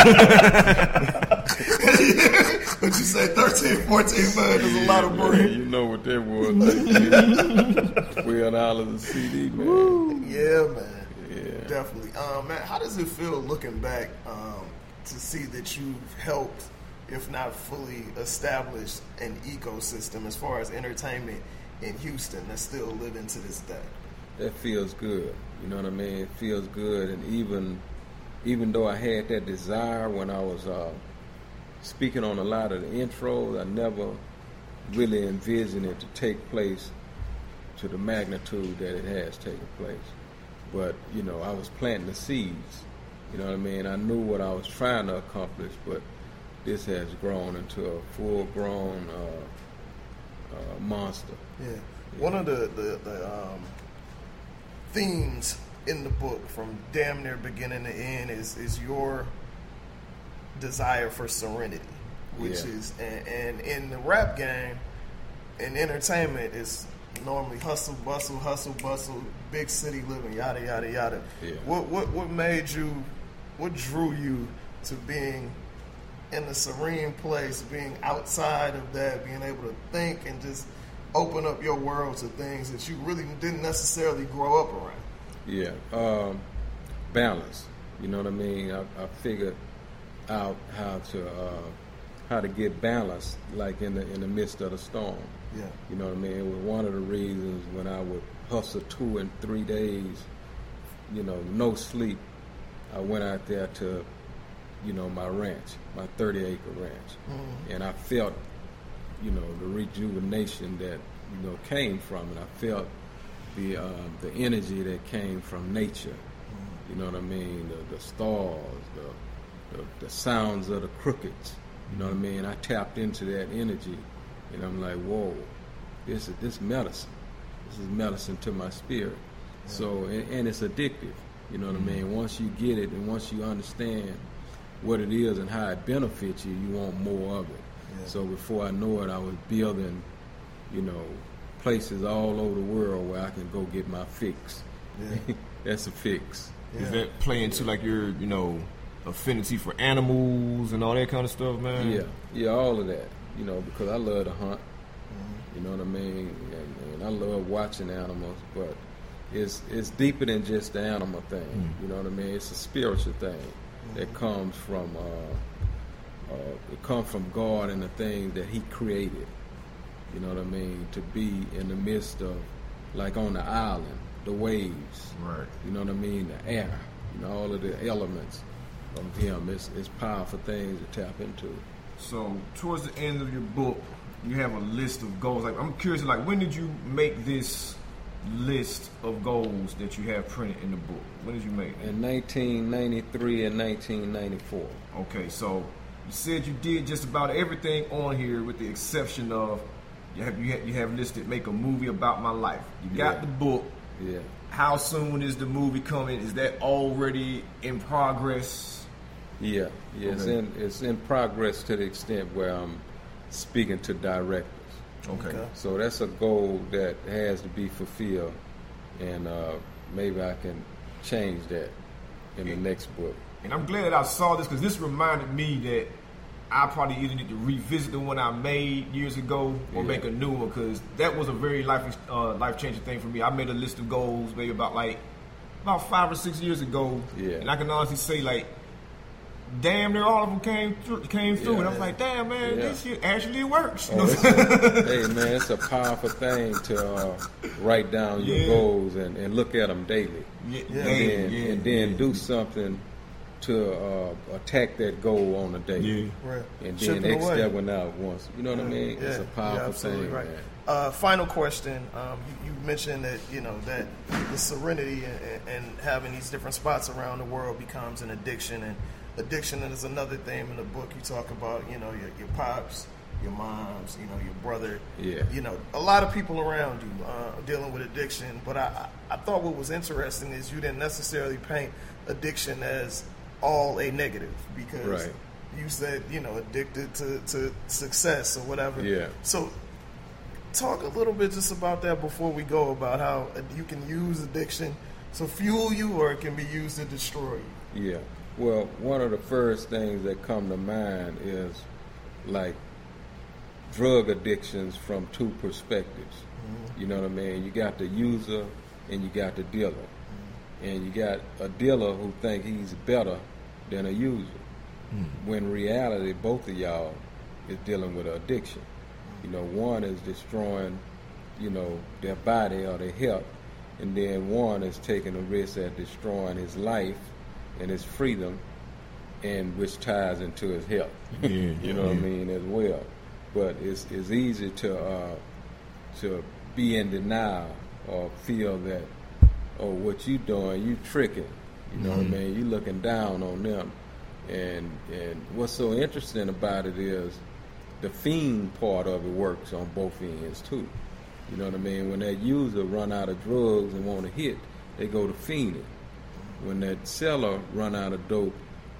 But you said 13, 14 million is a lot of bread. You know what that was. $12 a CD, man. Woo. Yeah, man. Yeah. Definitely. Man, how does it feel looking back to see that you've helped, if not fully established, an ecosystem as far as entertainment in Houston that's still living to this day? That feels good. You know what I mean? It feels good. And even though I had that desire when I was speaking on a lot of the intros, I never really envisioned it to take place to the magnitude that it has taken place. But, you know, I was planting the seeds. You know what I mean? I knew what I was trying to accomplish, but this has grown into a full-grown monster. Yeah. One of the themes in the book from damn near beginning to end is your desire for serenity, which is, and in the rap game, in entertainment, it's normally hustle, bustle, big city living, yada, yada, yada. Yeah. What made you, what drew you to being in a serene place, being outside of that, being able to think and just open up your world to things that you really didn't necessarily grow up around? Yeah, balance. You know what I mean? I figured out how to get balance, like in the midst of the storm. Yeah. You know what I mean? It was one of the reasons when I would hustle 2 and 3 days, you know, no sleep. I went out there to, you know, my ranch, my 30-acre ranch, and I felt, you know, the rejuvenation that, you know, came from it. I felt the energy that came from nature. You know what I mean? The stars, the sounds of the crickets. You know what I mean? I tapped into that energy, and I'm like, whoa, this medicine. This is medicine to my spirit. So, and it's addictive. You know what I mean? Once you get it and once you understand what it is and how it benefits you, you want more of it. Yeah. So before I know it, I was building, places all over the world where I can go get my fix. Yeah. That's a fix. Yeah. Is that playing to like your, affinity for animals and all that kind of stuff, man? Yeah, all of that. Because I love to hunt. You know what I mean? And I love watching animals, but it's deeper than just the animal thing. You know what I mean? It's a spiritual thing that comes from God and the things that He created. You know what I mean? To be in the midst of, like on the island, the waves. Right. You know what I mean? The air. All of the elements of Him. It's powerful things to tap into. So towards the end of your book, you have a list of goals. Like, I'm curious, like, when did you make this list of goals that you have printed in the book? When did you make it? In 1993 and 1994. Okay, so you said you did just about everything on here with the exception of you have listed make a movie about my life. You got the book. Yeah. How soon is the movie coming? Is that already in progress? Yeah. Okay. It's in progress to the extent where I'm speaking to directors. Okay. So that's a goal that has to be fulfilled, and maybe I can change that in the next book. And I'm glad that I saw this because this reminded me that I probably either need to revisit the one I made years ago or make a new one, because that was a very life-changing thing for me. I made a list of goals maybe about 5 or 6 years ago, and I can honestly say damn near all of them came through, and I was like, damn man, this shit actually works. Hey man, it's a powerful thing to write down your goals and look at them daily, and then do something to attack that goal on a day, and then X that one out once. You know what I mean? It's a powerful thing, right. man. Final question. You mentioned that that the serenity and having these different spots around the world becomes an addiction, and addiction is another theme in the book. You talk about your pops, your moms, your brother. A lot of people around you dealing with addiction. But I thought what was interesting is you didn't necessarily paint addiction as all a negative, because you said addicted to success or whatever. So talk a little bit just about that before we go, about how you can use addiction to fuel you or it can be used to destroy you. Well, one of the first things that come to mind is like drug addictions from two perspectives. You know what I mean? You got the user and you got the dealer. And you got a dealer who think he's better than a user. When in reality, both of y'all is dealing with an addiction. One is destroying, their body or their health, and then one is taking a risk at destroying his life and his freedom, and which ties into his health. You know what I mean, as well. But it's easy to be in denial or feel that, what you doing, you tricking. You know what I mean? You looking down on them. And what's so interesting about it is the fiend part of it works on both ends too. You know what I mean? When that user run out of drugs and want to hit, they go to fiending. When that seller run out of dope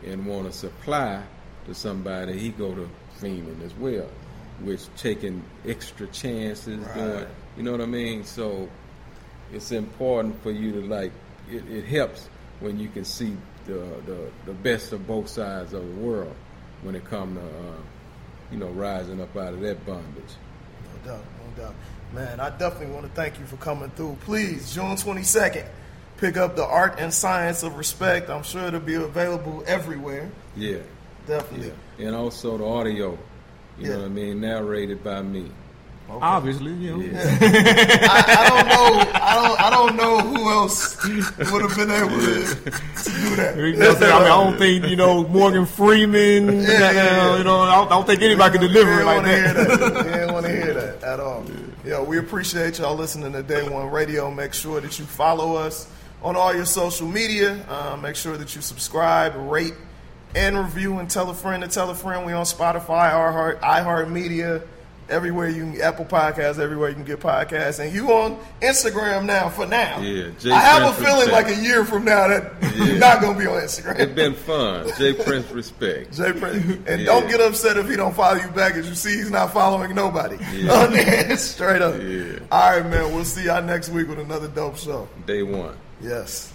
and want to supply to somebody, he go to fiending as well, which taking extra chances, doing, you know what I mean? So it's important for you to it helps when you can see the best of both sides of the world when it comes to rising up out of that bondage. No doubt. Man, I definitely want to thank you for coming through. Please, June 22nd, pick up The Art and Science of Respect. I'm sure it'll be available everywhere. Yeah. Definitely. Yeah. And also the audio, you know what I mean, narrated by me. Okay. Obviously, I don't know who else would have been able to do that. I don't think Morgan Freeman. I don't think anybody can deliver it like that. You didn't want to hear that at all. We appreciate y'all listening to Day One Radio. Make sure that you follow us on all your social media. Make sure that you subscribe, rate, and review, and tell a friend to tell a friend. We on Spotify, iHeartMedia, everywhere you can, Apple Podcasts, everywhere you can get podcasts. And you on Instagram now for now. Yeah, I have a feeling like a year from now that you're not going to be on Instagram. It's been fun. J Prince respect. J Prince. And don't get upset if he don't follow you back. As you see, he's not following nobody. On there, straight up. Yeah. All right, man. We'll see y'all next week with another dope show. Day one. Yes.